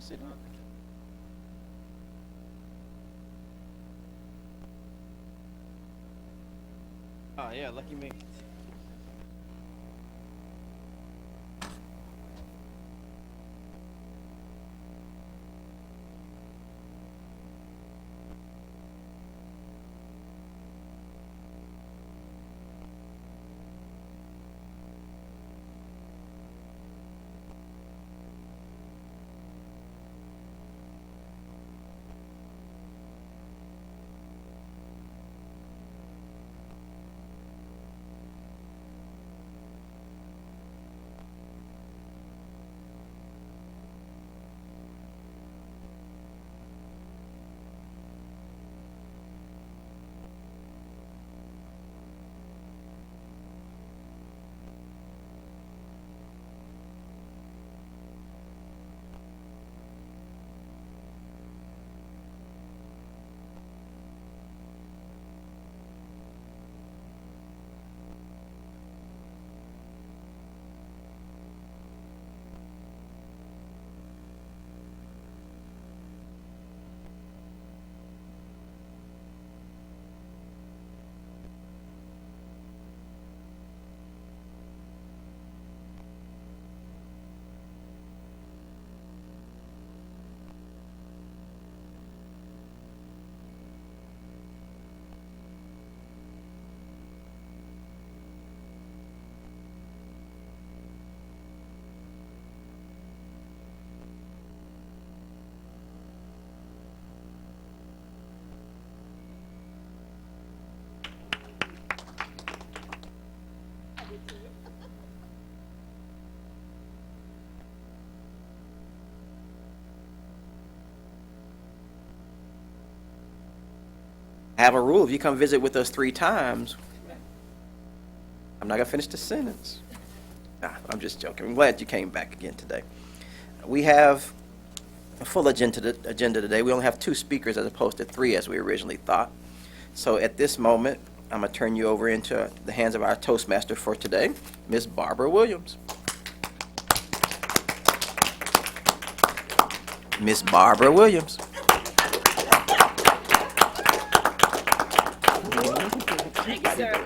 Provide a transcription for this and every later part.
sit down. Oh yeah, lucky me. I have a rule. If you come visit with us 3 times, I'm not gonna finish the sentence. Nah, I'm just joking. I'm glad you came back again today. We have a full agenda today. We only have 2 speakers as opposed to 3 as we originally thought. So at this moment, I'm gonna turn you over into the hands of our Toastmaster for today, Miss Barbara Williams. Miss Barbara Williams. Thank you, sir.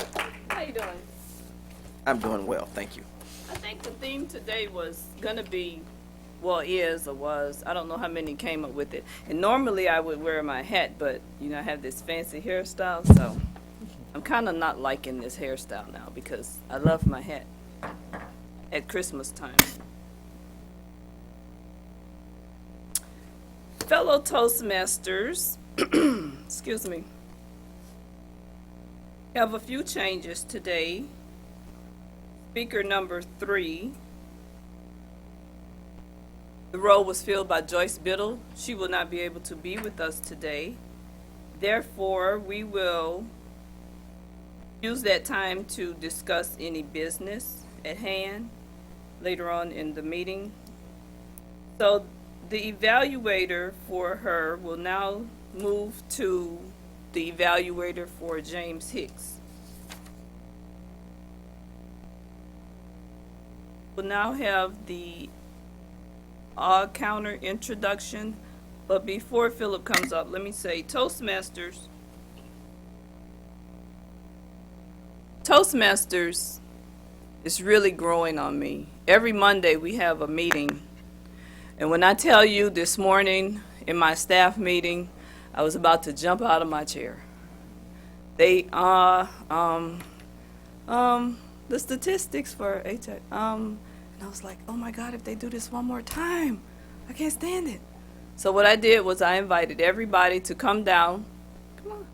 How you doing? I'm doing well, thank you. I think the theme today was gonna be, well, is or was. I don't know how many came up with it. And normally I would wear my hat, but I have this fancy hairstyle, so I'm kind of not liking this hairstyle now because I love my hat at Christmas time. Fellow Toastmasters, excuse me, have a few changes today. Speaker number 3, the role was filled by Joyce Biddle. She will not be able to be with us today. Therefore, we will use that time to discuss any business at hand later on in the meeting. So the evaluator for her will now move to the evaluator for James Hicks. We'll now have the odd counter introduction, but before Philip comes up, let me say Toastmasters is really growing on me. Every Monday we have a meeting, and when I tell you this morning in my staff meeting, I was about to jump out of my chair. They the statistics for HIV, and I was like, oh my God, if they do this one more time, I can't stand it. So what I did was I invited everybody to come down. Come on.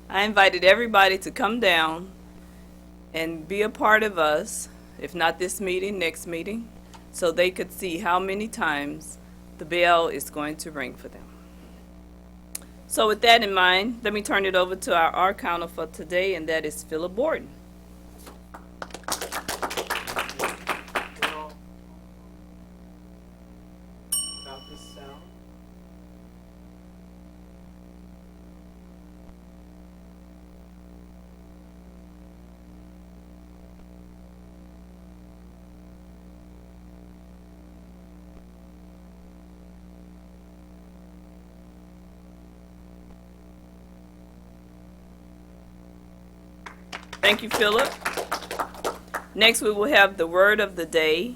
I invited everybody to come down and be a part of us, if not this meeting, next meeting, so they could see how many times the bell is going to ring for them. So with that in mind, let me turn it over to our counter for today, and that is Philip Borden. Thank you, Philip. Next, we will have the word of the day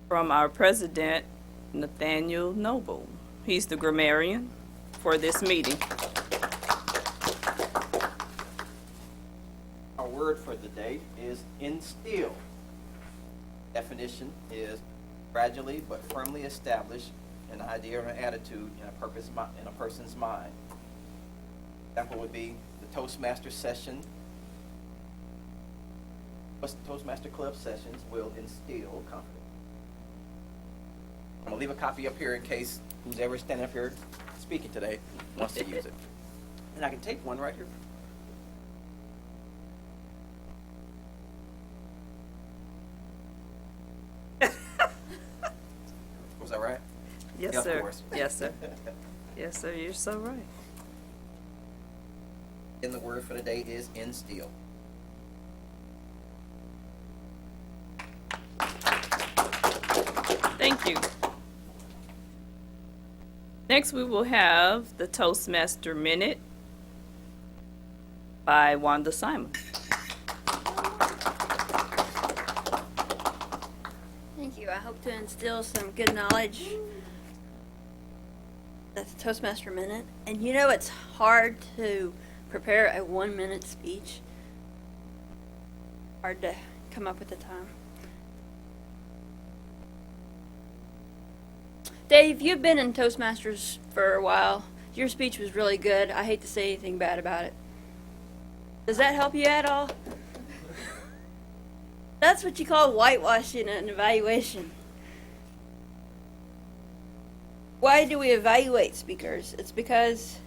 from our president, Nathaniel Noble. He's the grammarian for this meeting. Our word for the day is instill. Definition is gradually but firmly establish an idea or an attitude in a person's mind. Example would be the Toastmaster session. Toastmaster Club sessions will instill confidence. I'm gonna leave a copy up here in case who's ever standing up here speaking today wants to use it. And I can take one right here. Was that right? Yes, Yeah, sir. of course. Yes, sir. Yes, sir. You're so right. And the word for the day is instill. Thank you. Next, we will have the Toastmaster Minute by Wanda Simon. Thank you. I hope to instill some good knowledge. That's the Toastmaster Minute. And you know it's hard to prepare a 1-minute speech. Hard to come up with the time. Dave, you've been in Toastmasters for a while. Your speech was really good. I hate to say anything bad about it. Does that help you at all? That's what you call whitewashing an evaluation. Why do we evaluate speakers? It's because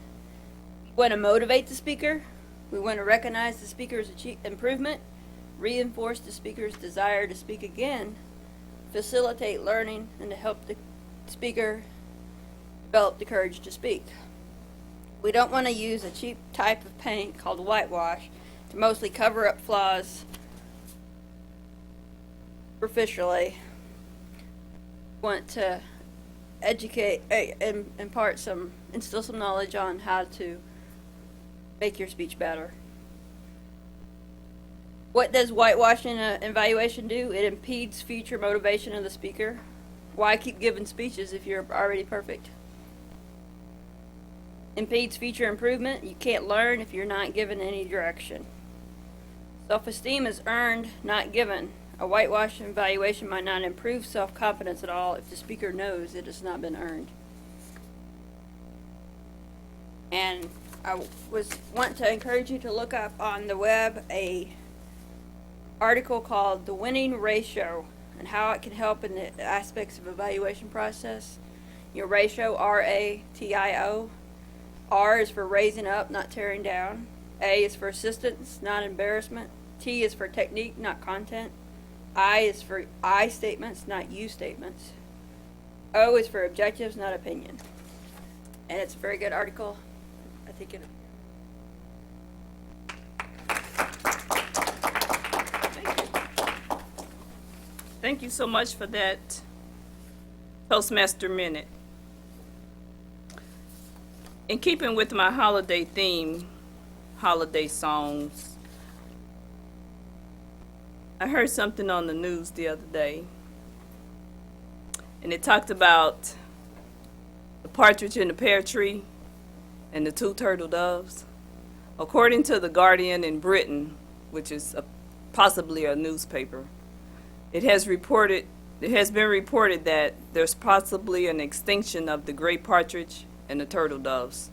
we want to motivate the speaker. We want to recognize the speaker's improvement, reinforce the speaker's desire to speak again, facilitate learning, and to help the speaker develop the courage to speak. We don't want to use a cheap type of paint called whitewash to mostly cover up flaws superficially. We want to educate and instill some knowledge on how to make your speech better. What does whitewashing an evaluation do? It impedes future motivation of the speaker. Why keep giving speeches if you're already perfect? Impedes future improvement. You can't learn if you're not given any direction. Self-esteem is earned, not given. A whitewash evaluation might not improve self-confidence at all if the speaker knows it has not been earned. And I want to encourage you to look up on the web a article called The Winning Ratio and how it can help in the aspects of evaluation process. Your ratio, R-A-T-I-O. R is for raising up, not tearing down. A is for assistance, not embarrassment. T is for technique, not content. I is for I statements, not you statements. O is for objectives, not opinion. And it's a very good article. I think it. Thank you so much for that Toastmaster Minute. In keeping with my holiday theme, holiday songs, I heard something on the news the other day, and it talked about the partridge in the pear tree and the 2 turtle doves. According to The Guardian in Britain, which is possibly a newspaper, it has been reported that there's possibly an extinction of the gray partridge and the turtle doves,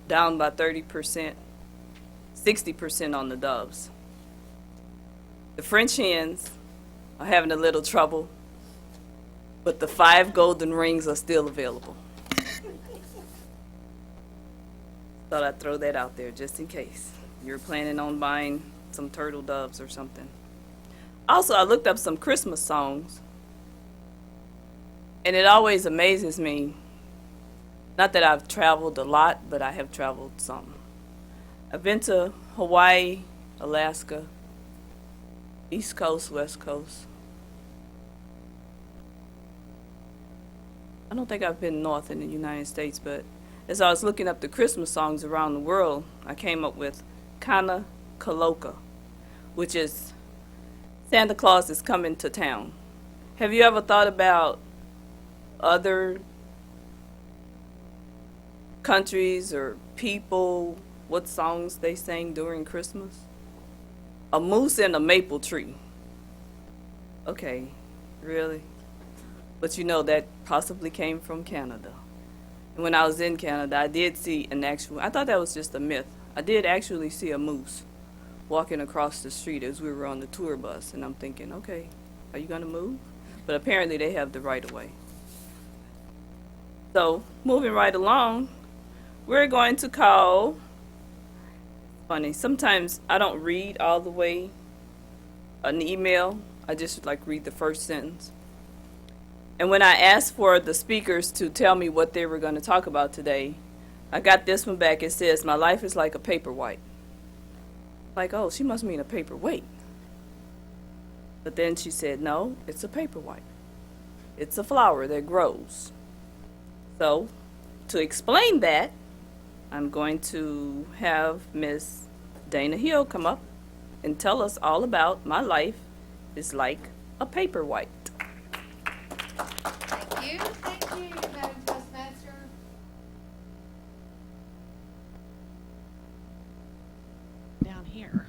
down by 30%, 60% on the doves. The French hens are having a little trouble, but the 5 golden rings are still available. Thought I'd throw that out there just in case you're planning on buying some turtle doves or something. Also, I looked up some Christmas songs, and it always amazes me, not that I've traveled a lot, but I have traveled some. I've been to Hawaii, Alaska, East Coast, West Coast. I don't think I've been north in the United States, but as I was looking up the Christmas songs around the world, I came up with Kana Coloca, which is Santa Claus is coming to town. Have you ever thought about other countries or people, what songs they sang during Christmas? A moose and a maple tree. Okay, really? But you know that possibly came from Canada. And when I was in Canada, I did see I thought that was just a myth. I did actually see a moose walking across the street as we were on the tour bus, and I'm thinking, okay, are you gonna move? But apparently they have the right of way. So, moving right along, we're going to call, funny, sometimes I don't read all the way an email, I just like read the first sentence. And when I asked for the speakers to tell me what they were going to talk about today, I got this one back. It says, "My life is like a paperwhite." Like, oh, she must mean a paperweight. But then she said, no, it's a paperwhite. It's a flower that grows. So, to explain that, I'm going to have Miss Dana Hill come up and tell us all about my life is like a paperwhite. Thank you, Madam Toastmaster. Down here.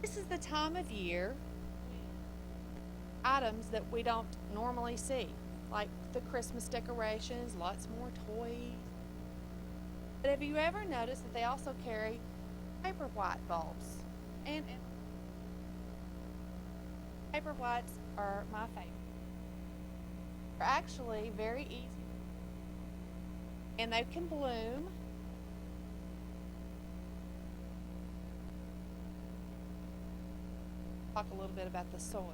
This is the time of year items that we don't normally see, like the Christmas decorations, lots more toys. But have you ever noticed that they also carry Paperwhite bulbs? And Paperwhites are my favorite. They're actually very easy, and they can bloom. Talk a little bit about the soil.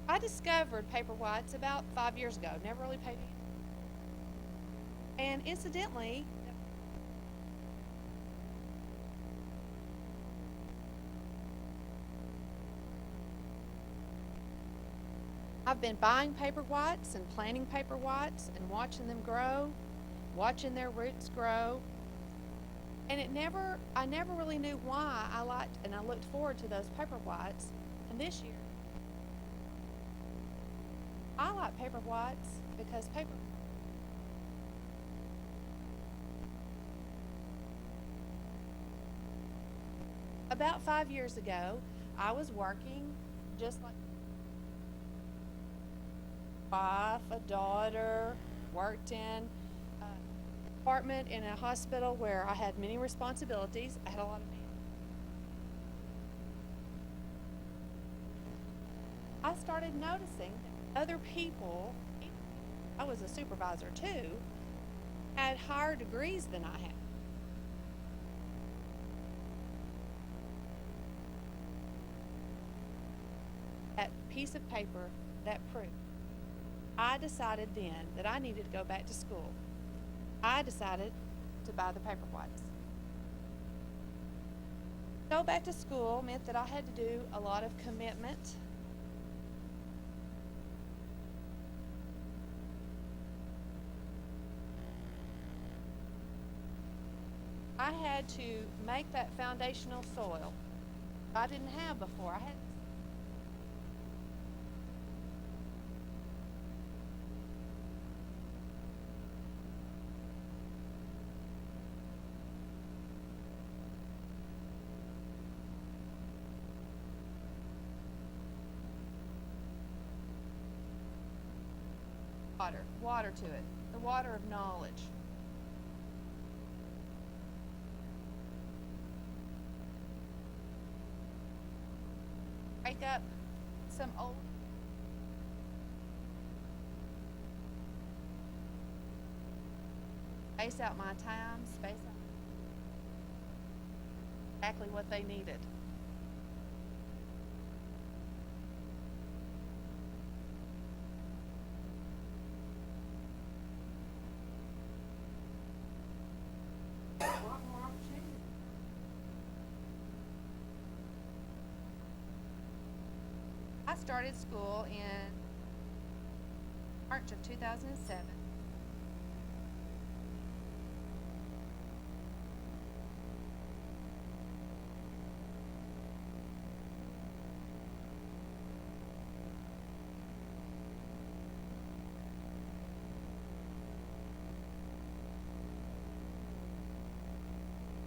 I discovered Paperwhites about 5 years ago. Never really paid attention. And incidentally, I've been buying Paperwhites and planting Paperwhites and watching them grow, watching their roots grow. And I never really knew why I liked and I looked forward to those Paperwhites. And this year, I like Paperwhites because about 5 years ago, I was working just like wife, a daughter, worked in an apartment in a hospital where I had many responsibilities. I had a lot of I started noticing that other people, I was a supervisor too, had higher degrees than I had. That piece of paper, that proof. I decided then that I needed to go back to school. I decided to buy the Paperwhites. Go back to school meant that I had to do a lot of commitment. I had to make that foundational soil I didn't have before. I had water to it, the water of knowledge. Break up some old space out my time, space out exactly what they needed. I started school in March of 2007.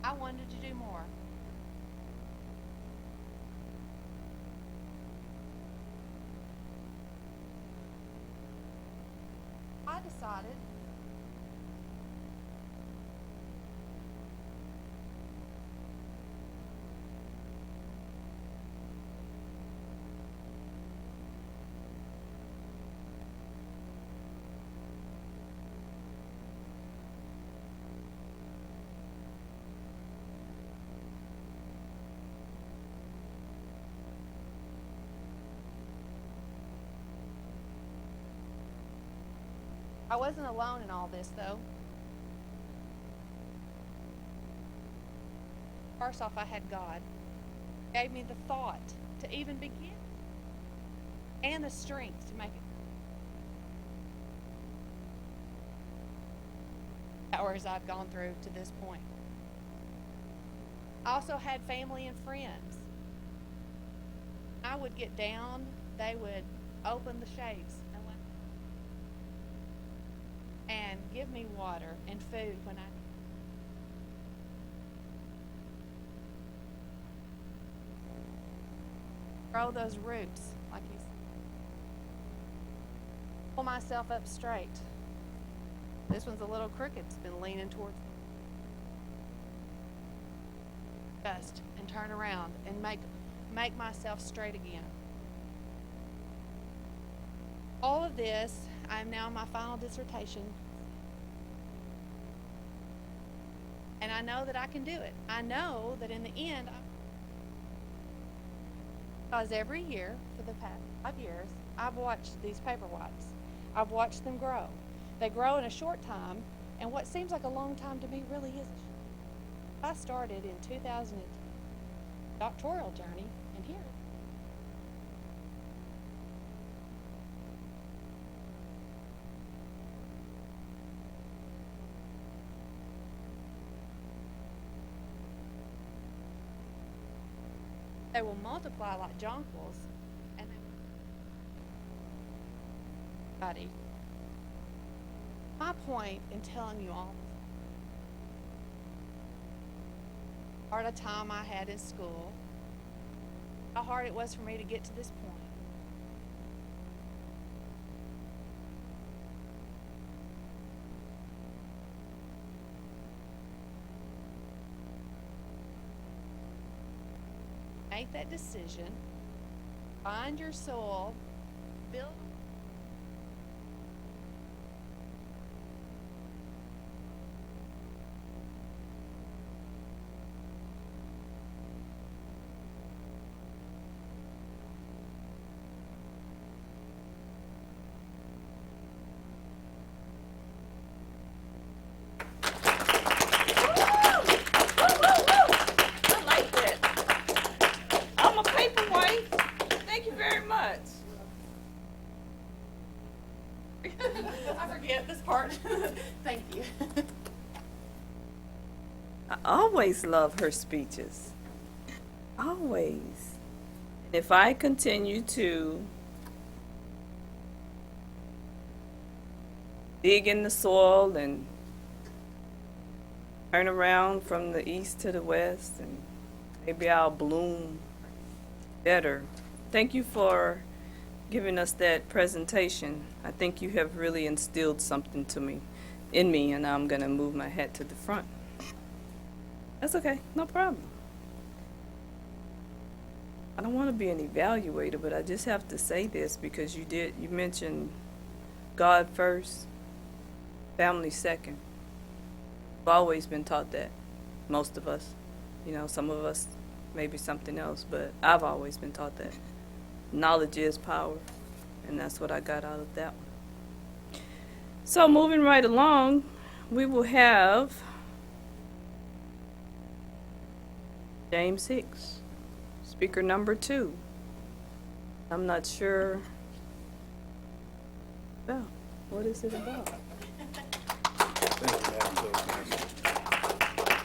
I wanted to do more. I decided I wasn't alone in all this, though. First off, I had God. He gave me the thought to even begin and the strength to make it. Hours I've gone through to this point. I also had family and friends. I would get down, they would open the shades and give me water and food when I grow those roots, like you said. Pull myself up straight. This one's a little crooked. It's been leaning towards me. Just and turn around and make myself straight again. All of this, I'm now in my final dissertation. And I know that I can do it. I know that in the end, because every year for the past 5 years, I've watched these Paperwhites. I've watched them grow. They grow in a short time, and what seems like a long time to me really isn't. I started in 2000 doctoral journey, and here. They will multiply like jonquils, and they my point in telling you all hard a time I had in school, how hard it was for me to get to this point. Make that decision, find your soul, build. I forget this part. Thank you. I always love her speeches. Always. If I continue to dig in the soil and turn around from the east to the west, and maybe I'll bloom better. Thank you for giving us that presentation. I think you have really instilled something in me, and I'm going to move my hat to the front. That's okay, no problem. I don't want to be an evaluator, but I just have to say this because you mentioned God first, family second. We've always been taught that, most of us. Some of us maybe something else, but I've always been taught that. Knowledge is power, and that's what I got out of that one. So moving right along, we will have James Hicks, speaker number 2. I'm not sure. Well, What is it about? Thank you, Madam Toastmaster.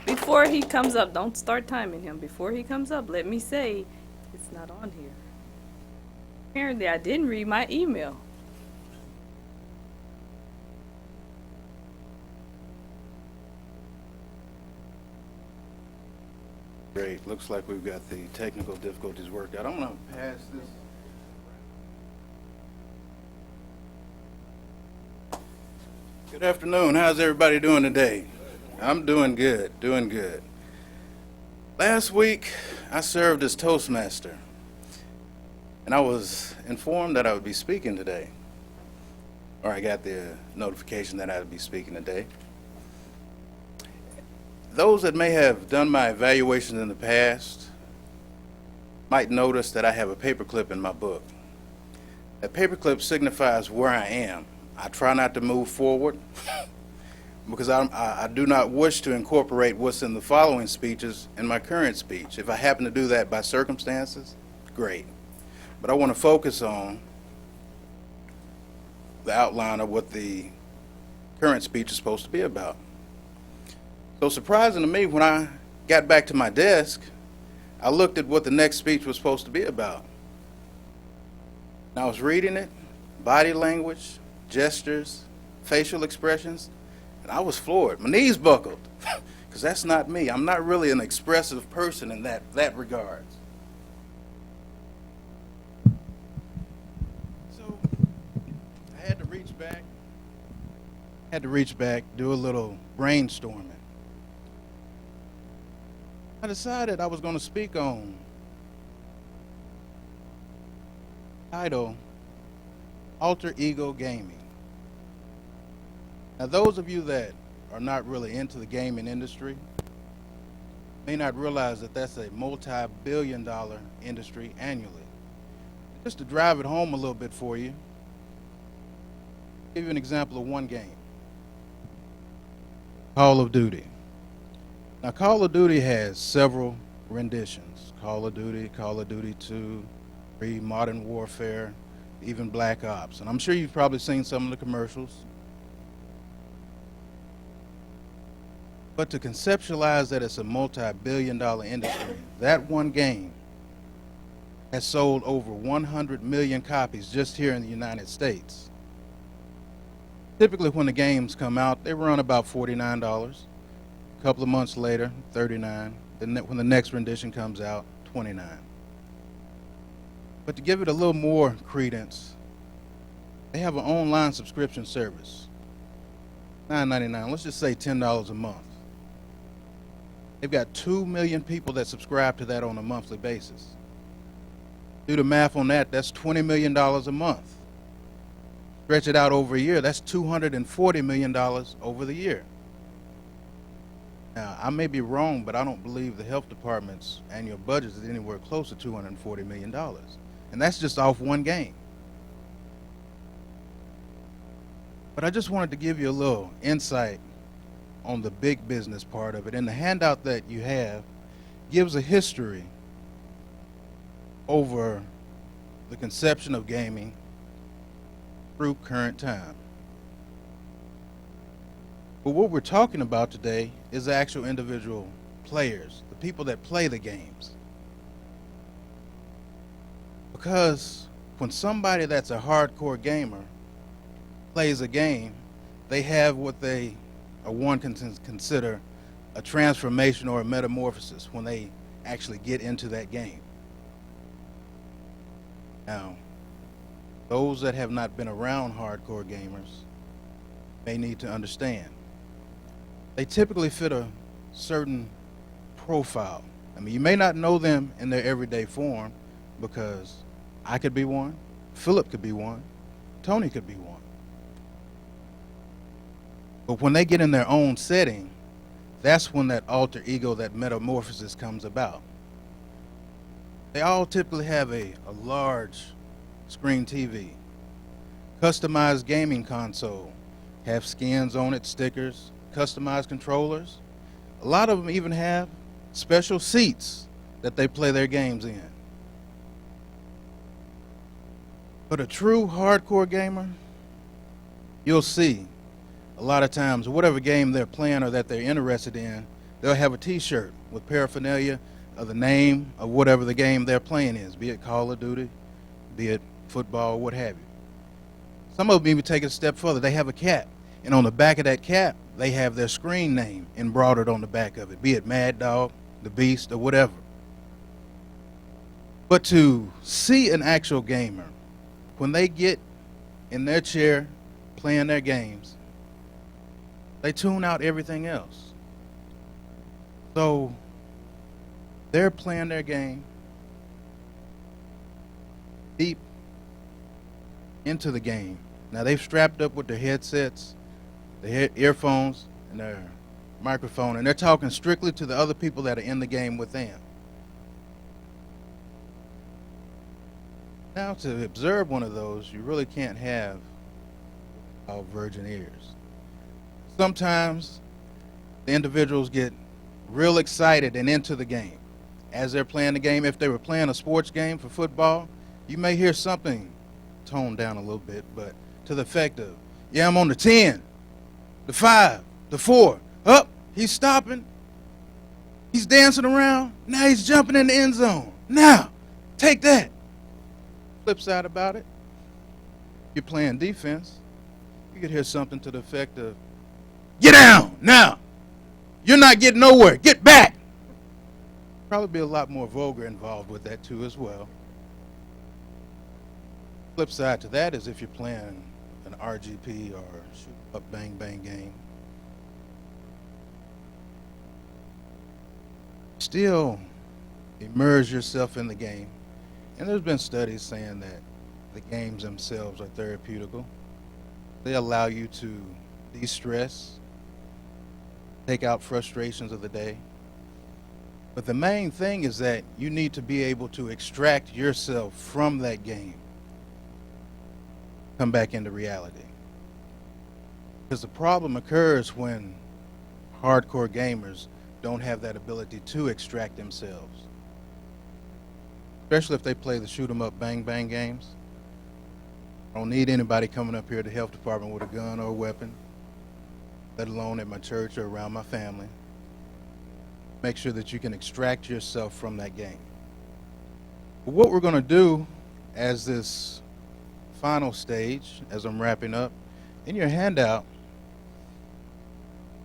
Before he comes up, don't start timing him. Before he comes up, let me say it's not on here. Apparently, I didn't read my email. Great. Looks like we've got the technical difficulties worked out. I'm going to pass this. Good afternoon. How's everybody doing today? I'm doing good, doing good. Last week, I served as Toastmaster, and I was informed that I would be speaking today, or I got the notification that I would be speaking today. Those that may have done my evaluations in the past might notice that I have a paperclip in my book. That paperclip signifies where I am. I try not to move forward because I do not wish to incorporate what's in the following speeches in my current speech. If I happen to do that by circumstances, great. But I want to focus on the outline of what the current speech is supposed to be about. So surprising to me, when I got back to my desk, I looked at what the next speech was supposed to be about. And I was reading it, body language, gestures, facial expressions, and I was floored. My knees buckled, because that's not me. I'm not really an expressive person in that regard. So I had to reach back, do a little brainstorming. I decided I was going to speak on title Alter Ego Gaming. Now, those of you that are not really into the gaming industry may not realize that that's a multi-billion-dollar industry annually. Just to drive it home a little bit for you, I'll give you an example of one game, Call of Duty. Now, Call of Duty has several renditions. Call of Duty 2, 3, Modern Warfare, even Black Ops. And I'm sure you've probably seen some of the commercials. But to conceptualize that it's a multi-billion-dollar industry, that one game has sold over 100 million copies just here in the United States. Typically when the games come out, they run about $49. A couple of months later, $39. Then when the next rendition comes out, $29. But to give it a little more credence, they have an online subscription service. $9.99, let's just say $10 a month. They've got 2 million people that subscribe to that on a monthly basis. Do the math on that, that's $20 million a month. Stretch it out over a year, that's $240 million over the year. Now, I may be wrong, but I don't believe the health department's annual budget is anywhere close to $240 million. And that's just off one game. But I just wanted to give you a little insight on the big business part of it. And the handout that you have gives a history over the conception of gaming through current time. But what we're talking about today is the actual individual players, the people that play the games. Because when somebody that's a hardcore gamer plays a game, they have what one can consider a transformation or a metamorphosis when they actually get into that game. Now, those that have not been around hardcore gamers may need to understand. They typically fit a certain profile. I mean, you may not know them in their everyday form because I could be one, Philip could be one, Tony could be one. But when they get in their own setting, that's when that alter ego, that metamorphosis comes about. They all typically have a large screen TV, customized gaming console, have skins on it, stickers, customized controllers. A lot of them even have special seats that they play their games in. But a true hardcore gamer, you'll see a lot of times whatever game they're playing or that they're interested in, they'll have a T-shirt with paraphernalia of the name of whatever the game they're playing is, be it Call of Duty, be it football, what have you. Some of them even take it a step further. They have a cap, and on the back of that cap, they have their screen name embroidered on the back of it, be it Mad Dog, The Beast, or whatever. But to see an actual gamer, when they get in their chair playing their games, they tune out everything else. So they're playing their game deep into the game. Now they've strapped up with their headsets, their earphones, and their microphone, and they're talking strictly to the other people that are in the game with them. Now to observe one of those, you really can't have all virgin ears. Sometimes the individuals get real excited and into the game. As they're playing the game, if they were playing a sports game for football, you may hear something toned down a little bit, but to the effect of, yeah, I'm on the 10, the 5, the 4, up, he's stopping, he's dancing around, now he's jumping in the end zone. Now, take that. Flip side about it, you're playing defense, you could hear something to the effect of, get down, now, you're not getting nowhere, get back. Probably be a lot more vulgar involved with that too as well. Flip side to that is if you're playing an RGP or shoot up bang bang game. Still immerse yourself in the game. And there's been studies saying that the games themselves are therapeutical. They allow you to de-stress, take out frustrations of the day. But the main thing is that you need to be able to extract yourself from that game, come back into reality. Because the problem occurs when hardcore gamers don't have that ability to extract themselves. Especially if they play the shoot 'em up bang bang games. I don't need anybody coming up here to the health department with a gun or a weapon, let alone at my church or around my family. Make sure that you can extract yourself from that game. But what we're going to do as this final stage, as I'm wrapping up, in your handout,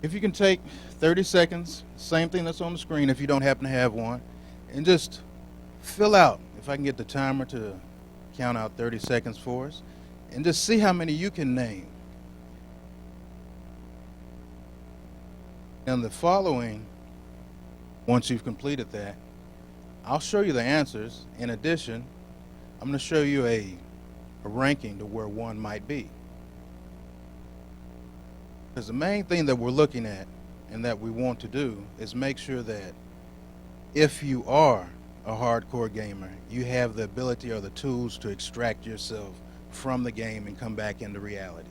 if you can take 30 seconds, same thing that's on the screen if you don't happen to have one, and just fill out, if I can get the timer to count out 30 seconds for us, and just see how many you can name. And the following, once you've completed that, I'll show you the answers. In addition, I'm going to show you a ranking to where one might be. Because the main thing that we're looking at and that we want to do is make sure that if you are a hardcore gamer, you have the ability or the tools to extract yourself from the game and come back into reality.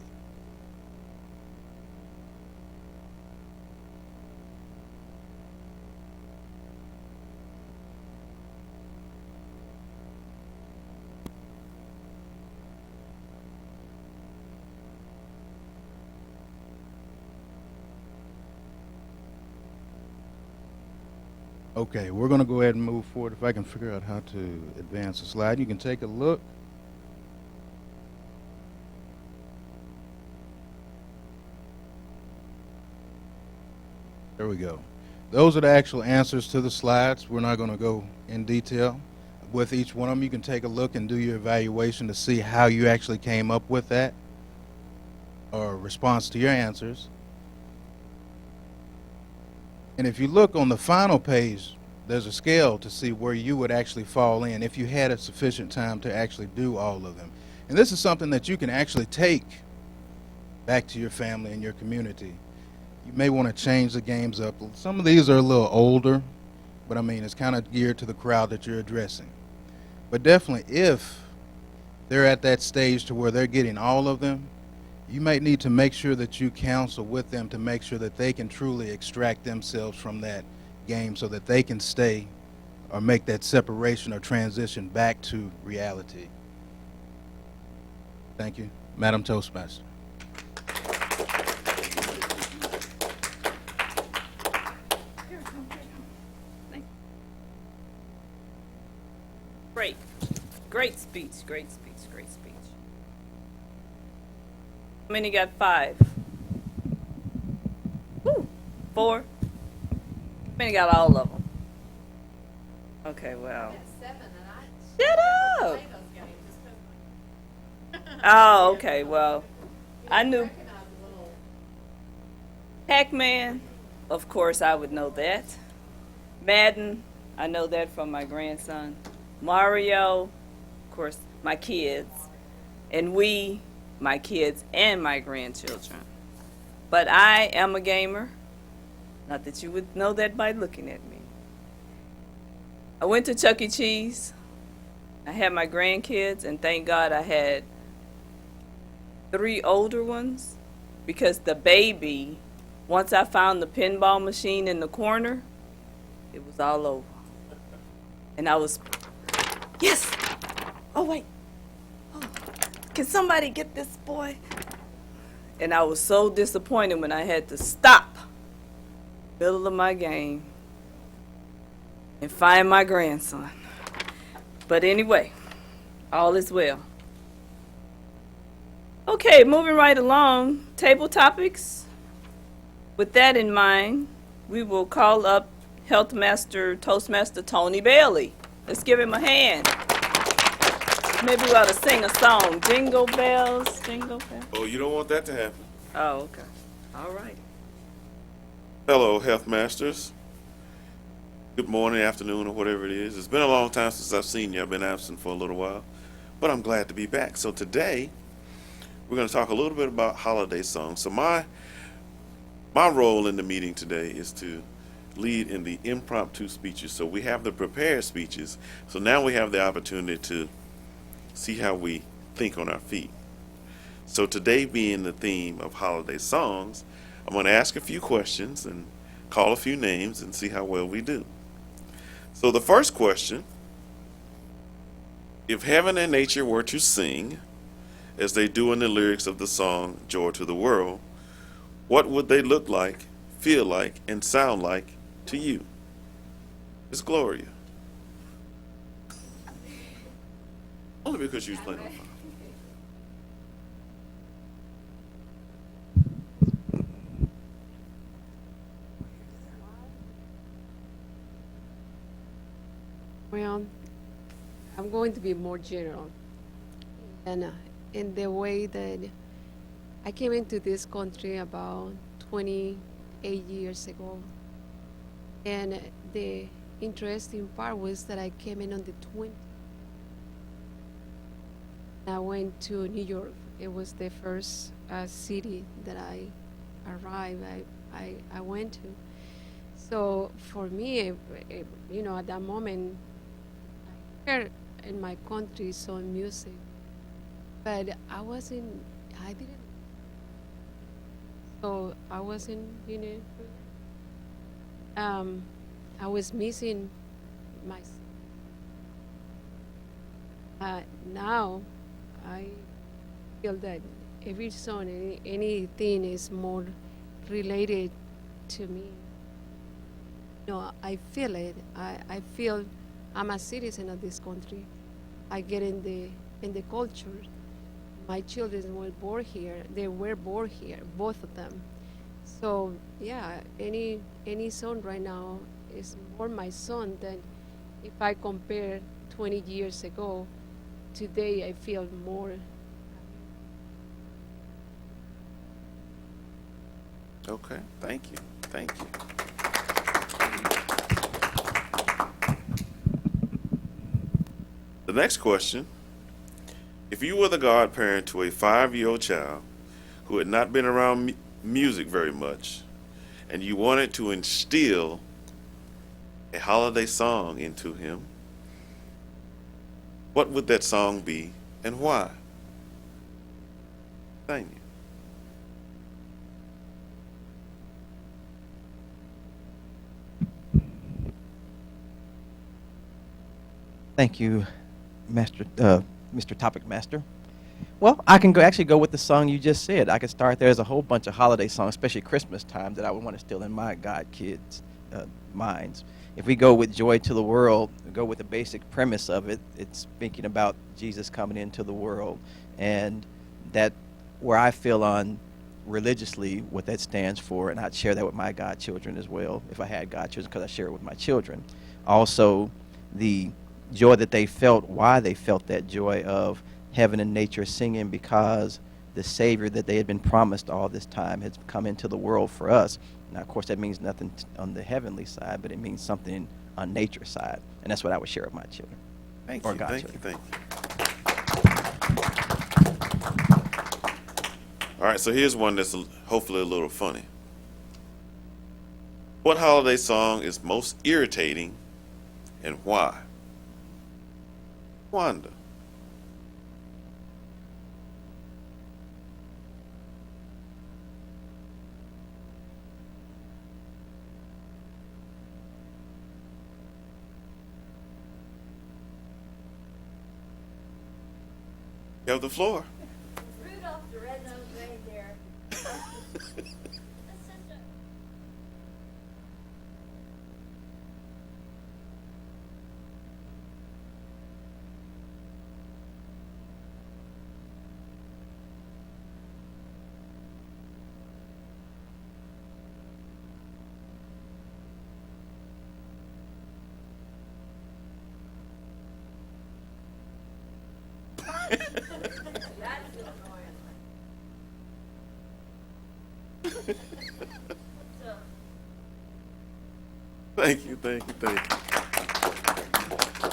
Okay, we're going to go ahead and move forward. If I can figure out how to advance the slide, you can take a look. There we go. Those are the actual answers to the slides. We're not going to go in detail with each one of them. You can take a look and do your evaluation to see how you actually came up with that or response to your answers. And if you look on the final page, there's a scale to see where you would actually fall in if you had a sufficient time to actually do all of them. And this is something that you can actually take back to your family and your community. You may want to change the games up. Some of these are a little older, but I mean, it's kind of geared to the crowd that you're addressing. But definitely, if they're at that stage to where they're getting all of them, you might need to make sure that you counsel with them to make sure that they can truly extract themselves from that game so that they can stay or make that separation or transition back to reality. Thank you. Madam Toastmaster. speech, great speech, great speech. How many got 5? Woo. 4? How many got all of them? Okay, well. Shut up! Oh, okay, well, I knew Pac-Man, of course I would know that. Madden, I know that from my grandson. Mario, of course, my kids. And we, my kids and my grandchildren. But I am a gamer. Not that you would know that by looking at me. I went to Chuck E. Cheese. I had my grandkids, and thank God I had 3 older ones, because the baby, once I found the pinball machine in the corner, it was all over. And I was, yes! Oh, wait. Oh, can somebody get this boy? And I was so disappointed when I had to stop middle of my game and find my grandson. But anyway, all is well. Okay, moving right along, table topics. With that in mind, we will call up Healthmaster, Toastmaster Tony Bailey. Let's give him a hand. Maybe we ought to sing a song. Jingle bells, jingle bells. Oh, you don't want that to happen. Oh, okay. All right. Hello, Healthmasters. Good morning, afternoon, or whatever it is. It's been a long time since I've seen you. I've been absent for a little while, but I'm glad to be back. So today, we're going to talk a little bit about holiday songs. So my role in the meeting today is to lead in the impromptu speeches. So we have the prepared speeches. So now we have the opportunity to see how we think on our feet. So today, being the theme of holiday songs, I'm going to ask a few questions and call a few names and see how well we do. So the first question: if heaven and nature were to sing, as they do in the lyrics of the song Joy to the World, what would they look like, feel like, and sound like to you? Miss Gloria. Only because you was playing on fire. Well, I'm going to be more general. And in the way that I came into this country about 28 years ago. And the interesting part was that I came in on the 20th. I went to New York. It was the first city that I arrived, I went to. So for me, at that moment, I heard in my country some music, but I didn't. So I wasn't, I was missing myself. Now, I feel that every song, anything is more related to me. I feel it. I feel I'm a citizen of this country. I get in the culture. My children were born here. They were born here, both of them. So yeah, any son right now is more my son than if I compare 20 years ago. Today I feel more. Okay, thank you. Thank you. The next question: if you were the godparent to a 5-year-old child who had not been around music very much, and you wanted to instill a holiday song into him, what would that song be and why? Thank you. Thank you, Mr. Topic Master. Well, I can actually go with the song you just said. I could start. There's a whole bunch of holiday songs, especially Christmas time, that I would want to instill in my God kids' minds. if we go with joy to the world, go with the basic premise of it, it's speaking about Jesus coming into the world, and that where I feel on religiously what that stands for, and I'd share that with my godchildren as well, if I had godchildren, because I share it with my children. Also, the joy that they felt, why they felt that joy of heaven and nature singing, because the Savior that they had been promised all this time has come into the world for us. Now, of course, that means nothing on the heavenly side, but it means something on nature's side, and that's what I would share with my children. Thank Or you, thank you, godchildren. thank you. All right, so here's one that's hopefully a little funny. What holiday song is most irritating and why? Wanda. You have the floor. Rudolph the red-nosed reindeer. Thank you, thank you, thank you.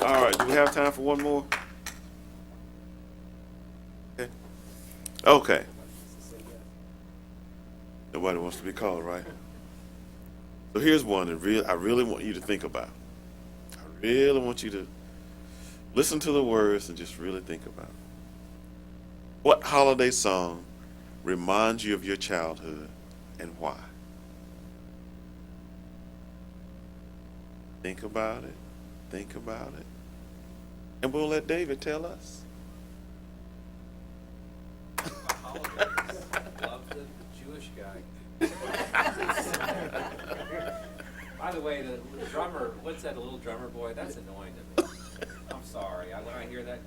All right, do we have time for one more? Okay. Okay. Nobody wants to be called, right? So here's one that I really want you to think about. I really want you to listen to the words and just really think about it. What holiday song reminds you of your childhood and why? Think about it. Think about it. And we'll let David tell us. Love the Jewish guy. By the way, the drummer, what's that, a little drummer boy? That's annoying to me. I'm sorry. When I hear that,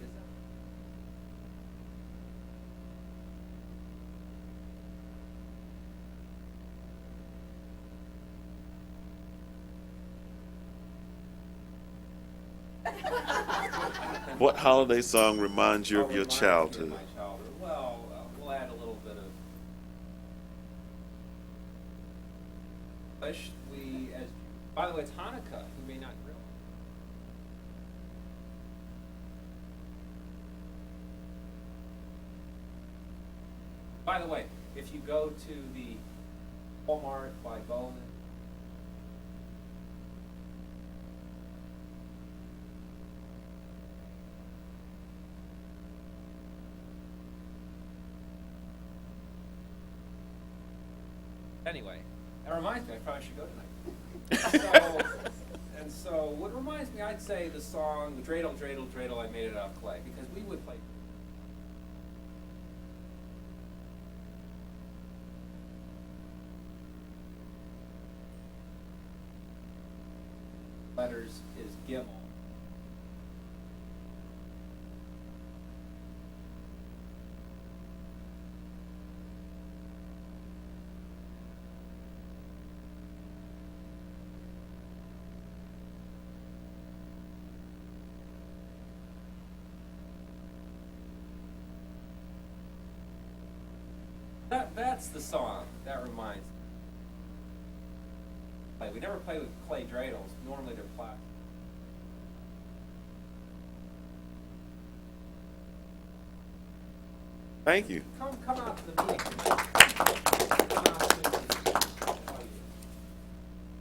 What holiday song reminds you of your reminds me childhood? my childhood. Well, we'll add a little bit of English. By the way, it's Hanukkah. You may not realize. By the way, if you go to the Walmart by Bowman, anyway, that reminds me, I probably should go tonight. So what reminds me, I'd say the song, the Dreidel, Dreidel, Dreidel, I Made It Out of Clay, because we would play. Letters is Gimel. That's the song. That reminds me. We never play with clay dreidels. Normally they're plastic. Thank you. Come out to the meeting tonight. Come out to the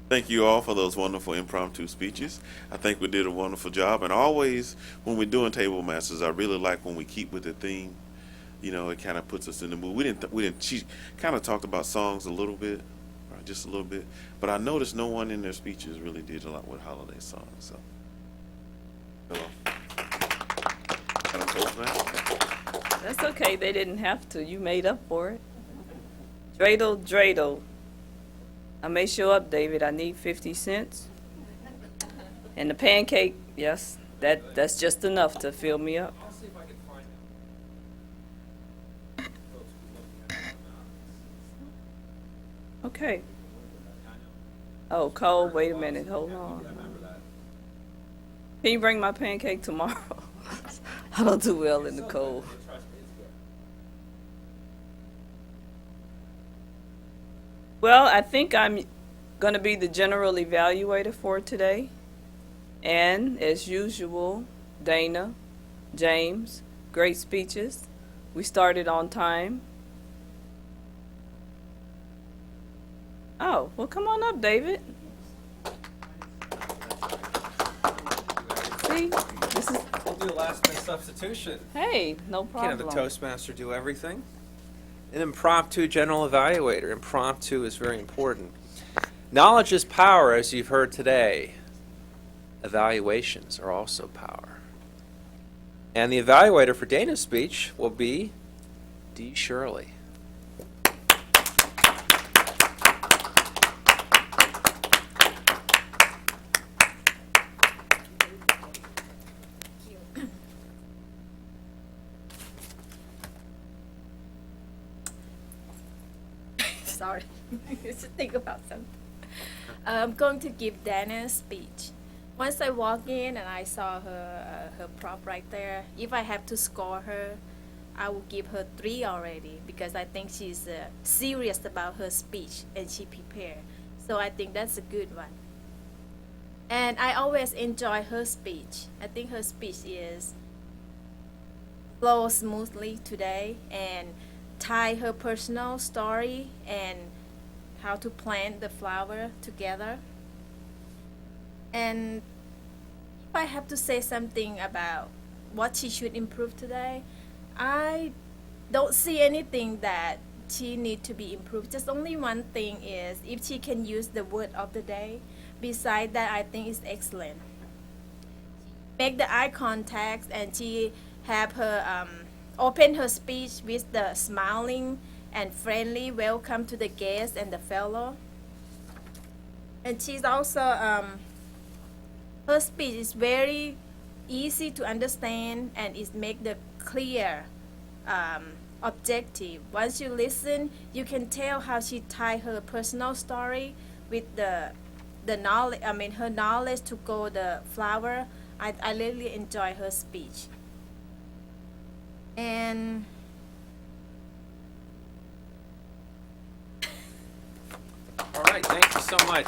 Thank you all for those wonderful impromptu speeches. I think we did a wonderful job. And always, when we're doing Table Masters, I really like when we keep with the theme. You know, it kind of puts us in the mood. She kind of talked about songs a little bit, right, just a little bit. But I noticed no one in their speeches really did a lot with holiday songs. So, hello. Kind of Toastmaster. That's okay. They didn't have to. You made up for it. Dreidel, dreidel. I may show up, David. I need 50 cents. And the pancake, yes, that's just enough to fill me up. I'll see if I can find out. Folks be looking at Okay. I know. Oh, cold. Wait a minute. Hold on. Remember that. Can you bring my pancake tomorrow? I don't do well in the cold. Trust me, it's good. Well, I think I'm going to be the general evaluator for today. And as usual, Dana, James, great speeches. We started on time. Oh, well, come on up, David. See, this is, We'll do a last minute substitution. hey, no Can't have problem. the Toastmaster do everything. An impromptu general evaluator. Impromptu is very important. Knowledge is power, as you've heard today. Evaluations are also power. And the evaluator for Dana's speech will be Dee Shirley. Sorry, just think about something. I'm going to give Dana a speech. Once I walk in and I saw her prop right there, if I have to score her, I will give her 3 already because I think she's serious about her speech and she prepared. So I think that's a good one. And I always enjoy her speech. I think her speech is flow smoothly today and tie her personal story and how to plant the flower together. And if I have to say something about what she should improve today, I don't see anything that she need to be improved. Just only one thing is if she can use the word of the day. Besides that, I think it's excellent. Make the eye contact and she have her open her speech with the smiling and friendly welcome to the guests and the fellow. And she's also her speech is very easy to understand and it make the clear objective. Once you listen, you can tell how she tie her personal story with the knowledge. I mean, her knowledge to grow the flower. I really enjoy her speech. And All right, thank you so much.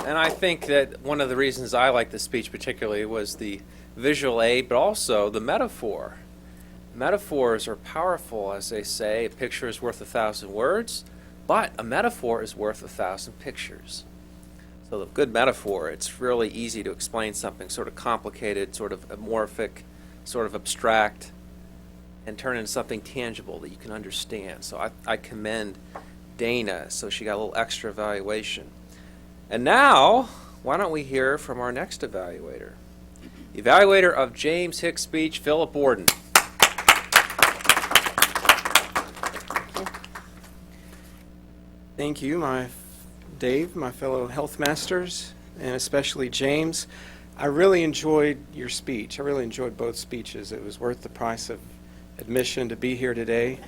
And I think that one of the reasons I like the speech particularly was the visual aid, but also the metaphor. Metaphors are powerful, as they say. A picture is worth 1,000 words, but a metaphor is worth 1,000 pictures. So the good metaphor, it's really easy to explain something sort of complicated, sort of amorphic, sort of abstract, and turn into something tangible that you can understand. So I commend Dana, so she got a little extra evaluation. And now, why don't we hear from our next evaluator? The evaluator of James Hicks' speech, Philip Borden. Thank you, Dave, my fellow Healthmasters, and especially James. I really enjoyed your speech. I really enjoyed both speeches. It was worth the price of admission to be here today.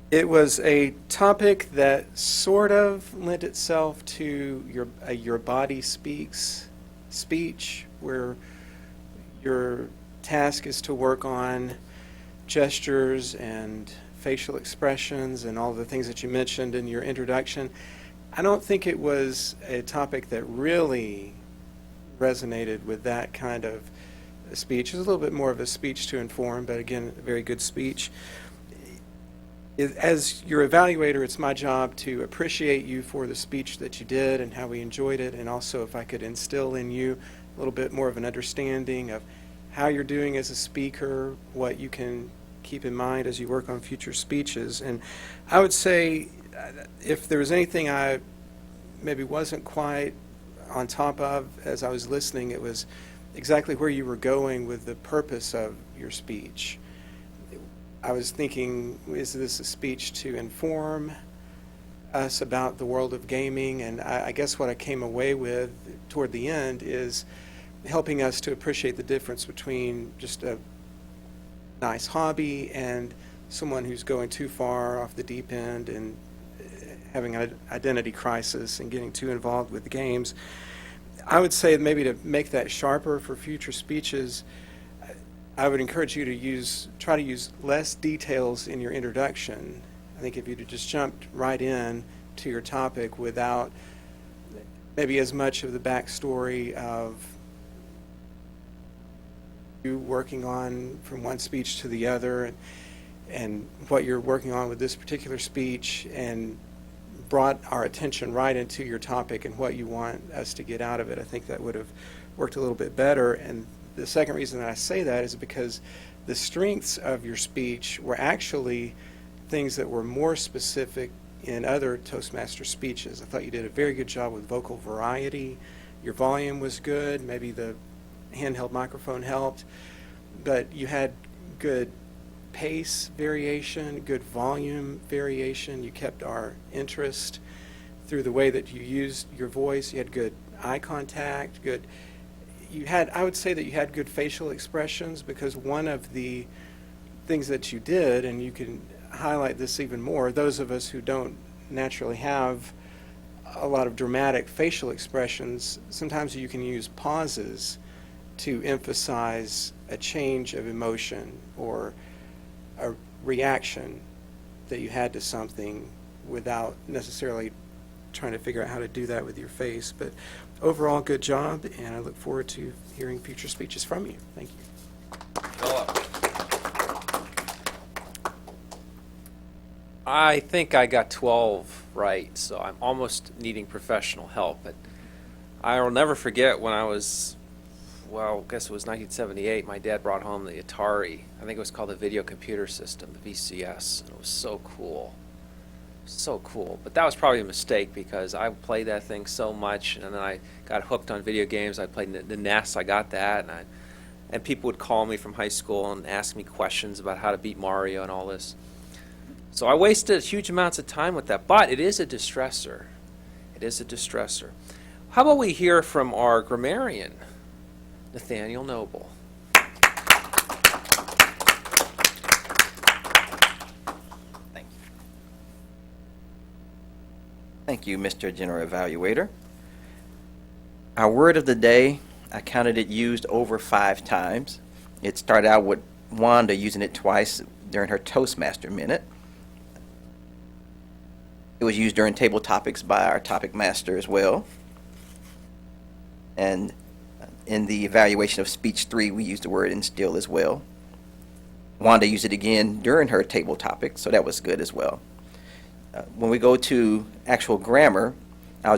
It was a topic that sort of lent itself to your body speaks speech, where your task is to work on gestures and facial expressions and all the things that you mentioned in your introduction. I don't think it was a topic that really resonated with that kind of speech. It was a little bit more of a speech to inform, but again, a very good speech. As your evaluator, it's my job to appreciate you for the speech that you did and how we enjoyed it, and also if I could instill in you a little bit more of an understanding of how you're doing as a speaker, what you can keep in mind as you work on future speeches. And I would say if there was anything I maybe wasn't quite on top of as I was listening, it was exactly where you were going with the purpose of your speech. I was thinking, is this a speech to inform us about the world of gaming, and I guess what I came away with toward the end is helping us to appreciate the difference between just a nice hobby and someone who's going too far off the deep end and having an identity crisis and getting too involved with the games. I would say maybe to make that sharper for future speeches, I would encourage you to try to use less details in your introduction. I think if you'd just jumped right in to your topic without maybe as much of the backstory of you working on from one speech to the other and what you're working on with this particular speech, and brought our attention right into your topic and what you want us to get out of it, I think that would have worked a little bit better. And the second reason that I say that is because the strengths of your speech were actually things that were more specific in other Toastmaster speeches. I thought you did a very good job with vocal variety. Your volume was good. Maybe the handheld microphone helped. But you had good pace variation, good volume variation. You kept our interest through the way that you used your voice. You had good eye contact, I would say that you had good facial expressions, because one of the things that you did, and you can highlight this even more, those of us who don't naturally have a lot of dramatic facial expressions, sometimes you can use pauses to emphasize a change of emotion or a reaction that you had to something without necessarily trying to figure out how to do that with your face. But overall, good job, and I look forward to hearing future speeches from you. Thank you. I think I got 12 right, so I'm almost needing professional help. But I'll never forget when I was, well, I guess it was 1978, my dad brought home the Atari. I think it was called the Video Computer System, the VCS, and it was so cool. So cool. But that was probably a mistake, because I played that thing so much, and then I got hooked on video games. I played the NES, I got that, and people would call me from high school and ask me questions about how to beat Mario and all this. So I wasted huge amounts of time with that, but it is a distressor. It is a distressor. How about we hear from our grammarian, Nathaniel Noble. Thank you, Mr. General Evaluator. Our word of the day, I counted it used over 5 times. It started out with Wanda using it twice during her Toastmaster minute. It was used during table topics by our topic master as well. And in the evaluation of speech 3, we used the word instill as well. Wanda used it again during her table topic, so that was good as well. When we go to actual grammar, I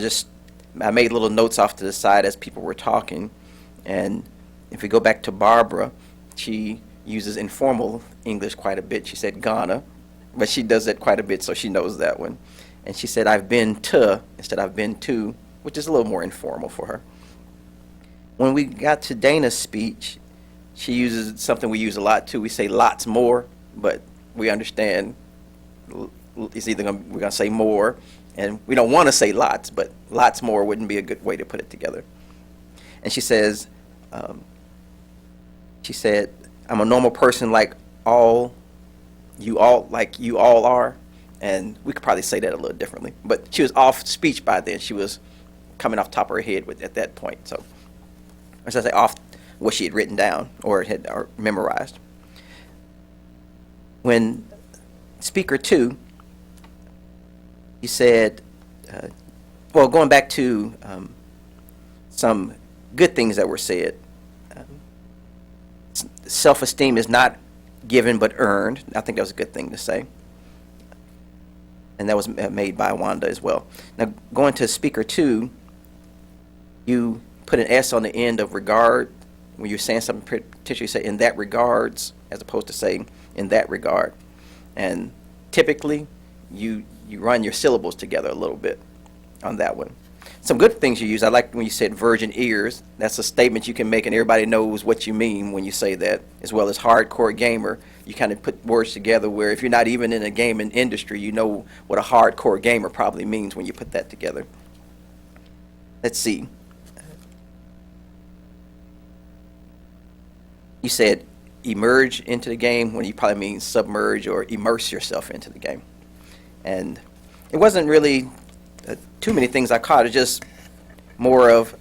made little notes off to the side as people were talking. And if we go back to Barbara, she uses informal English quite a bit. She said Ghana, but she does that quite a bit, so she knows that one. And she said I've been to instead of I've been to, which is a little more informal for her. When we got to Dana's speech, she uses something we use a lot too. We say lots more, but we understand it's either we're going to say more, and we don't want to say lots, but lots more wouldn't be a good way to put it together. And she says, I'm a normal person like you all are. And we could probably say that a little differently. But she was off speech by then. She was coming off top of her head at that point. So, or should I say off what she had written down or memorized. When speaker 2, you said, going back to some good things that were said. Self-esteem is not given but earned. I think that was a good thing to say. And that was made by Wanda as well. Now, going to speaker 2, you put an S on the end of regard. When you're saying something, particularly say in that regards, as opposed to saying in that regard. And typically, you run your syllables together a little bit on that one. Some good things you use. I like when you said virgin ears. That's a statement you can make, and everybody knows what you mean when you say that, as well as hardcore gamer. You kind of put words together where if you're not even in a gaming industry, you know what a hardcore gamer probably means when you put that together. Let's see. You said emerge into the game when you probably mean submerge or immerse yourself into the game. And it wasn't really too many things I caught. It's just more of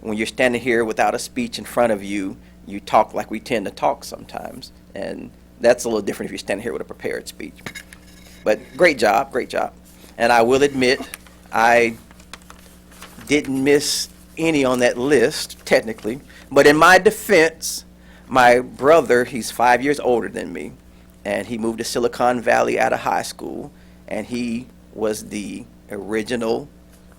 when you're standing here without a speech in front of you, you talk like we tend to talk sometimes. And that's a little different if you're standing here with a prepared speech. But great job, great job. And I will admit, I didn't miss any on that list, technically. But in my defense, my brother, he's 5 years older than me, and he moved to Silicon Valley out of high school, and he was the original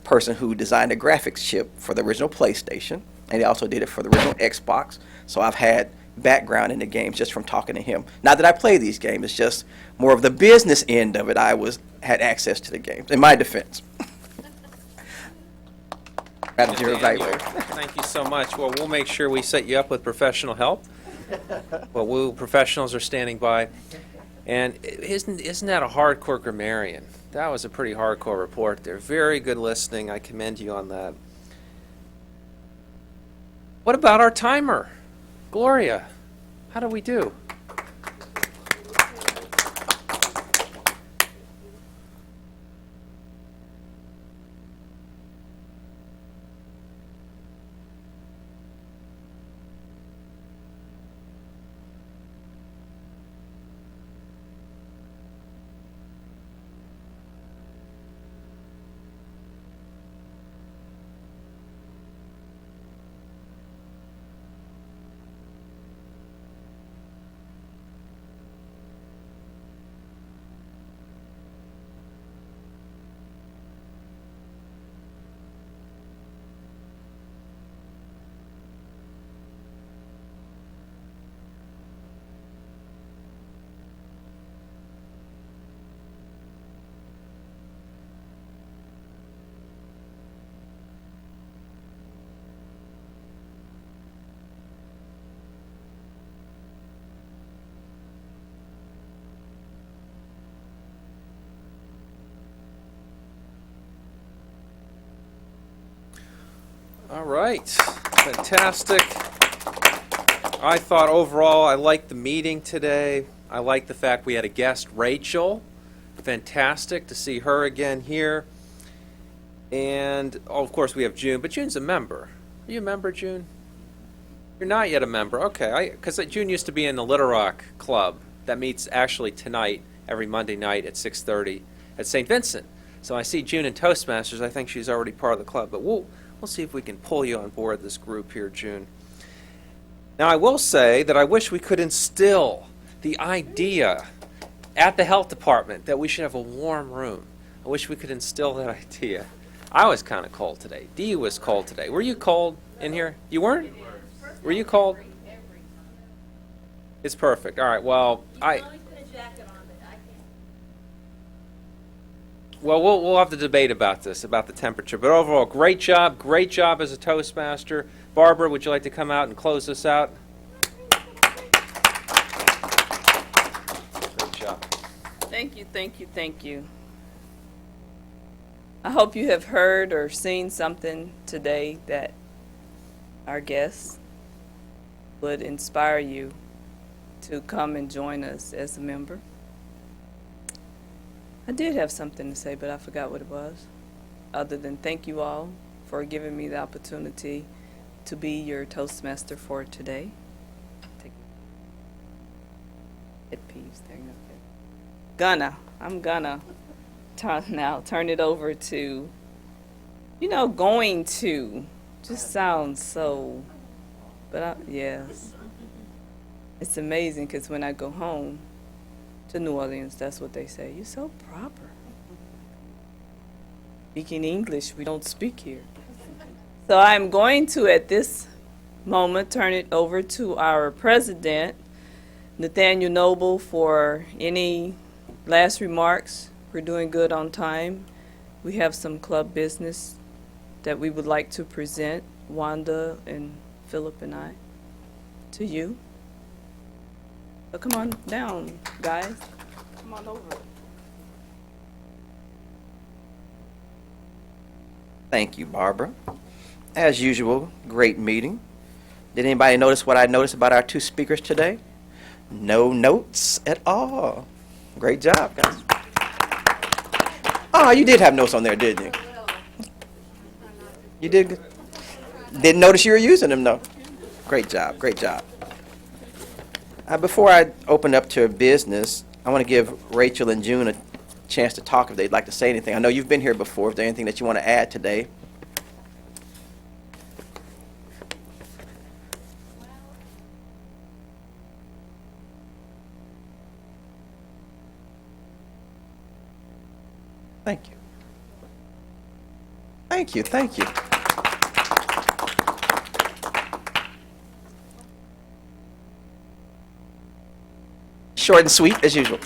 person who designed a graphics chip for the original PlayStation, and he also did it for the original Xbox. So I've had background in the games just from talking to him. Not that I play these games, it's just more of the business end of it. I had access to the games, in my defense. Madam Chair, evaluator. Thank you so much. Well, we'll make sure we set you up with professional help. Well, professionals are standing by. And isn't that a hardcore grammarian? That was a pretty hardcore report there. Very good listening. I commend you on that. What about our timer? Gloria, how do we do? All right, fantastic. I thought overall I liked the meeting today. I liked the fact we had a guest, Rachel. Fantastic to see her again here. And, oh, of course, we have June, but June's a member. Are you a member, June? You're not yet a member. Okay, because June used to be in the Little Rock Club that meets actually tonight, every Monday night at 6:30 at St. Vincent. So I see June in Toastmasters. I think she's already part of the club, but we'll see if we can pull you on board this group here, June. Now, I will say that I wish we could instill the idea at the health department that we should have a warm room. I wish we could instill that idea. I was kind of cold today. Dee was cold today. Were you cold in here? You weren't? Were you cold? It's perfect. All right, well, Well, we'll have to debate about this, about the temperature. But overall, great job as a Toastmaster. Barbara, would you like to come out and close this out? Great job. Thank you, thank you, thank you. I hope you have heard or seen something today that our guests would inspire you to come and join us as a member. I did have something to say, but I forgot what it was. Other than thank you all for giving me the opportunity to be your Toastmaster for today. Take pet peeves there. I'm gonna turn it over to, going to just sounds so, but yes. It's amazing because when I go home to New Orleans, that's what they say. You're so proper. Speaking English, we don't speak here. So I'm going to, at this moment, turn it over to our president, Nathaniel Noble, for any last remarks. We're doing good on time. We have some club business that we would like to present, Wanda and Philip and I, to you. So come on down, guys. Come on over. Thank you, Barbara. As usual, great meeting. Did anybody notice what I noticed about our two speakers today? No notes at all. Great job, guys. Oh, you did have notes on there, didn't you? You did good. Didn't notice you were using them, though. Great job, great job. Before I open up to business, I want to give Rachel and June a chance to talk if they'd like to say anything. I know you've been here before. If there's anything that you want to add today. Thank you. Thank you, thank you. Short and sweet, as usual.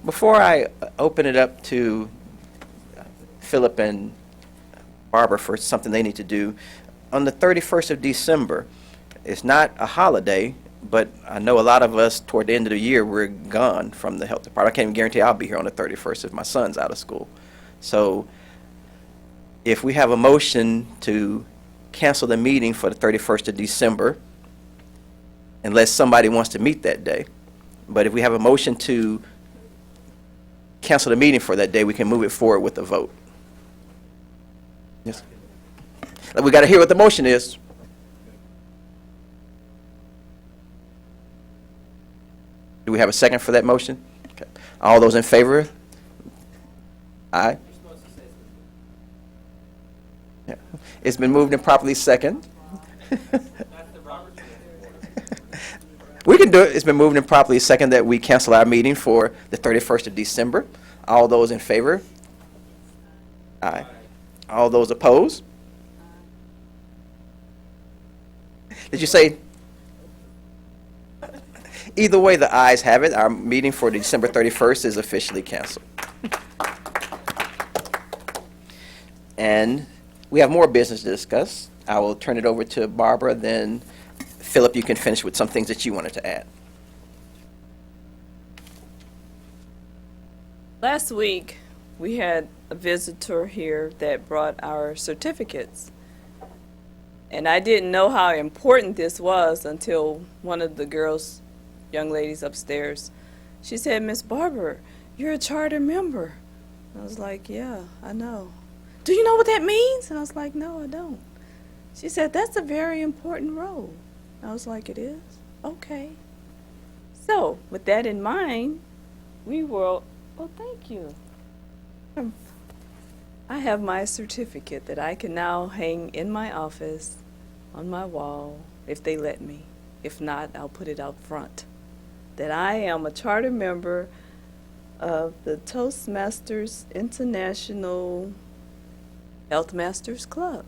Before I open it up to Philip and Barbara for something they need to do, on the 31st of December, it's not a holiday, but I know a lot of us toward the end of the year, we're gone from the health department. I can't even guarantee I'll be here on the 31st if my son's out of school. So if we have a motion to cancel the meeting for the 31st of December, unless somebody wants to meet that day, but if we have a motion to cancel the meeting for that day, we can move it forward with a vote. Yes. We got to hear what the motion is. Do we have a second for that motion? Okay. All those in favor? Aye. Yeah. It's been moved and properly second. We can do it. It's been moved and properly second that we cancel our meeting for the 31st of December. All those in favor? Aye. All those opposed? Did you say? Either way, the ayes have it. Our meeting for December 31st is officially canceled. And we have more business to discuss. I will turn it over to Barbara, then Philip, you can finish with some things that you wanted to add. Last week, we had a visitor here that brought our certificates. And I didn't know how important this was until one of the girls, young ladies upstairs, she said, "Miss Barber, you're a charter member." I was like, "Yeah, I know." "Do you know what that means?" And I was like, "No, I don't." She said, "That's a very important role." I was like, "It is? Okay." So, with that in mind, we will, well, thank you. I have my certificate that I can now hang in my office, on my wall, if they let me. If not, I'll put it out front. That I am a charter member of the Toastmasters International Healthmasters Club.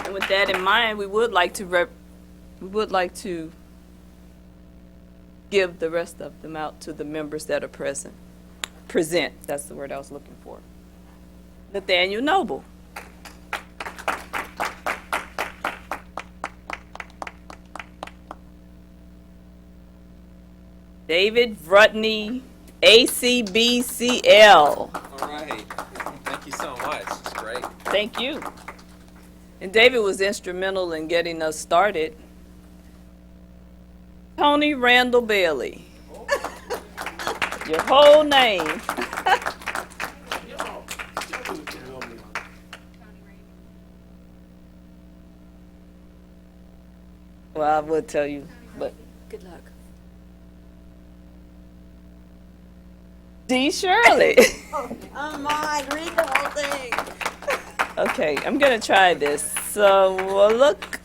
And with that in mind, we would like to give the rest of them out to the members that are present. Present, that's the word I was looking for. Nathaniel Noble. David Vrutney, ACBCL. All right. Thank you so much. It's great. Thank you. And David was instrumental in getting us started. Tony Randall Bailey. Your whole name. Well, I would tell you, but good luck. D. Shirley. Oh my, read the whole thing. Okay, I'm gonna try this. Sawalak.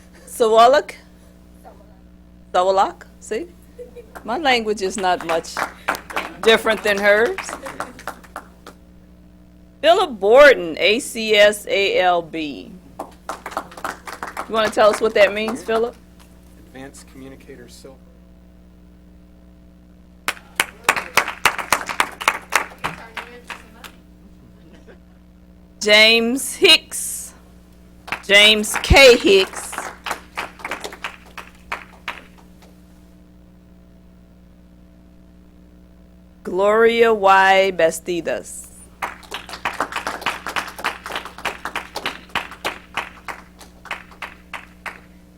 See? My language is not much different than hers. Philip Borden, ACSALB. You want to tell us what that means, Philip? Advanced Communicator Silver. James Hicks, James K. Hicks, Gloria Y. Bastidas.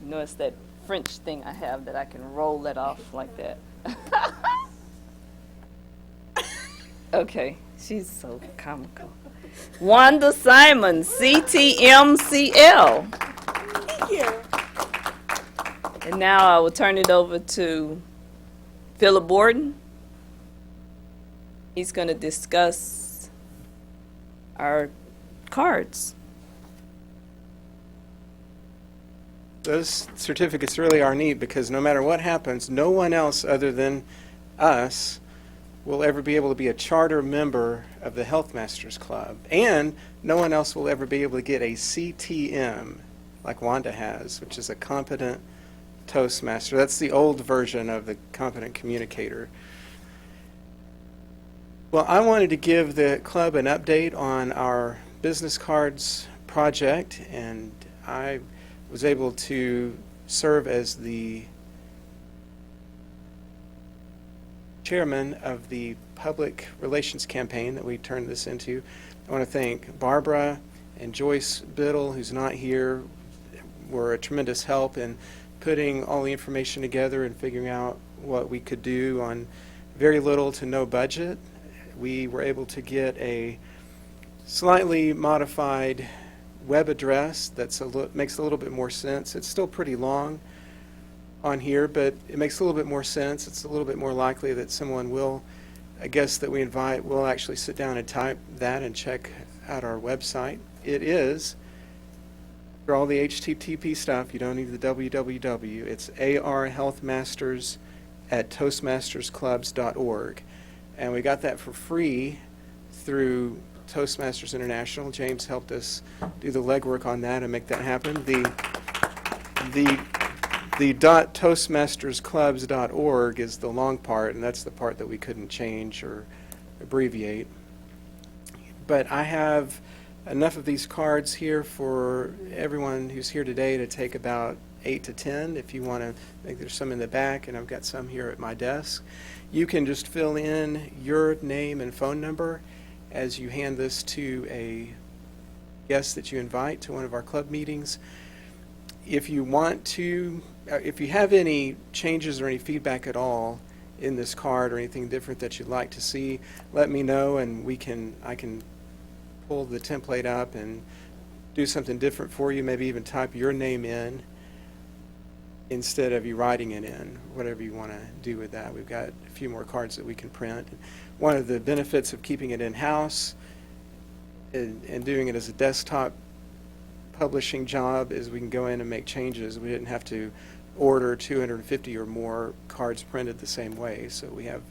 You know, it's that French thing I have that I can roll it off like that. Okay, she's so comical. Wanda Simon, CTMCL. And now I will turn it over to Philip Borden. He's going to discuss our cards. Those certificates really are neat because no matter what happens, no one else other than us will ever be able to be a charter member of the Healthmasters Club. And no one else will ever be able to get a CTM like Wanda has, which is a competent Toastmaster. That's the old version of the competent communicator. Well, I wanted to give the club an update on our business cards project, and I was able to serve as the chairman of the public relations campaign that we turned this into. I want to thank Barbara and Joyce Biddle, who's not here, were a tremendous help in putting all the information together and figuring out what we could do on very little to no budget. We were able to get a slightly modified web address that's makes a little bit more sense. It's still pretty long on here, but it makes a little bit more sense. It's a little bit more likely that someone will, a guest that we invite, will actually sit down and type that and check out our website. It is, for all the HTTP stuff, you don't need the www. It's arhealthmasters@toastmastersclubs.org. And we got that for free througToastmasters International. James helped us do the legwork on that and make that happen. The .toastmastersclubs.org is the long part, and that's the part that we couldn't change or abbreviate. But I have enough of these cards here for everyone who's here today to take about 8 to 10. If you want to, I think there's some in the back, and I've got some here at my desk. You can just fill in your name and phone number as you hand this to a guest that you invite to one of our club meetings. If you want to, if you have any changes or any feedback at all in this card or anything different that you'd like to see, let me know, and I can pull the template up and do something different for you, maybe even type your name in instead of you writing it in, whatever you want to do with that. We've got a few more cards that we can print. One of the benefits of keeping it in-house and doing it as a desktop publishing job is we can go in and make changes. We didn't have to order 250 or more cards printed the same way, so we have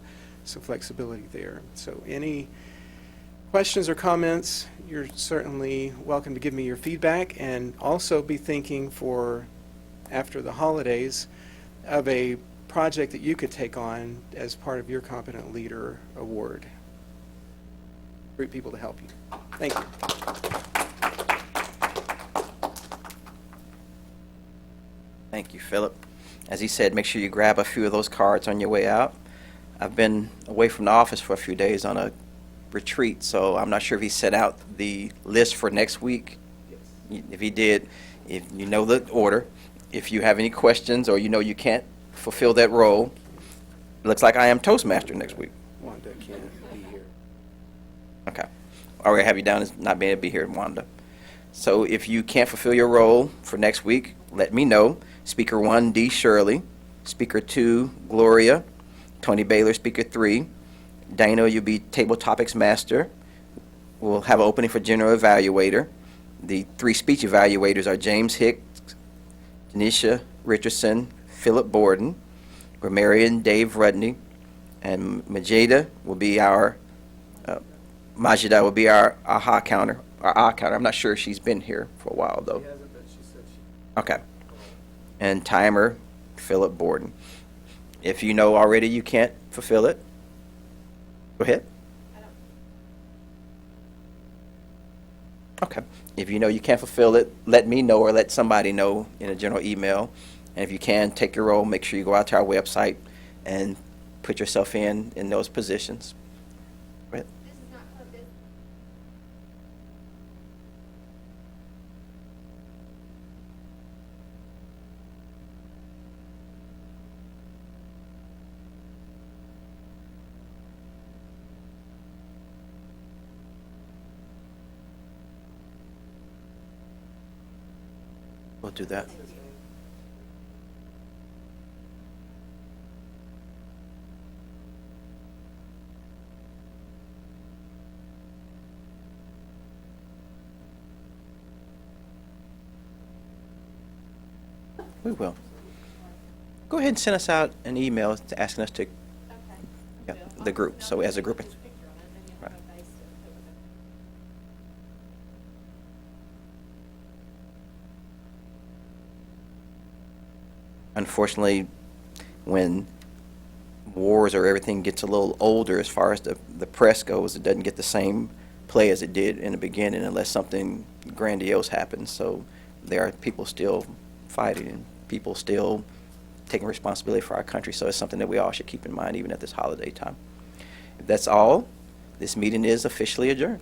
some flexibility there. So any questions or comments, you're certainly welcome to give me your feedback, and also be thinking for after the holidays of a project that you could take on as part of your Competent Leader Award. Great people to help you. Thank you. Thank you, Philip. As he said, make sure you grab a few of those cards on your way out. I've been away from the office for a few days on a retreat, so I'm not sure if he set out the list for next week. If he did, if you know the order, if you have any questions or you know you can't fulfill that role, it looks like I am Toastmaster next week. Wanda can't be here. Okay. All right, have you down as not being able to be here, Wanda. So if you can't fulfill your role for next week, let me know. Speaker 1, D. Shirley. Speaker 2, Gloria. Tony Baylor, Speaker 3. Dana, you'll be Table Topics Master. We'll have an opening for General Evaluator. The 3 speech evaluators are James Hicks, Janisha Richardson, Philip Borden. Grammarian Dave Rudney. And Majida will be our AHA counter. I'm not sure if she's been here for a while, though. She hasn't, but she said she... Okay. And timer, Philip Borden. If you know already you can't fulfill it, go ahead. Okay. If you know you can't fulfill it, let me know or let somebody know in a general email. And if you can, take your role, make sure you go out to our website and put yourself in those positions. Right? We'll do that. We will. Go ahead and send us out an email asking us to, yeah, the group, so as a group. Right. Unfortunately, when wars or everything gets a little older as far as the press goes, it doesn't get the same play as it did in the beginning unless something grandiose happens. So there are people still fighting and people still taking responsibility for our country. So it's something that we all should keep in mind even at this holiday time. If that's all, this meeting is officially adjourned.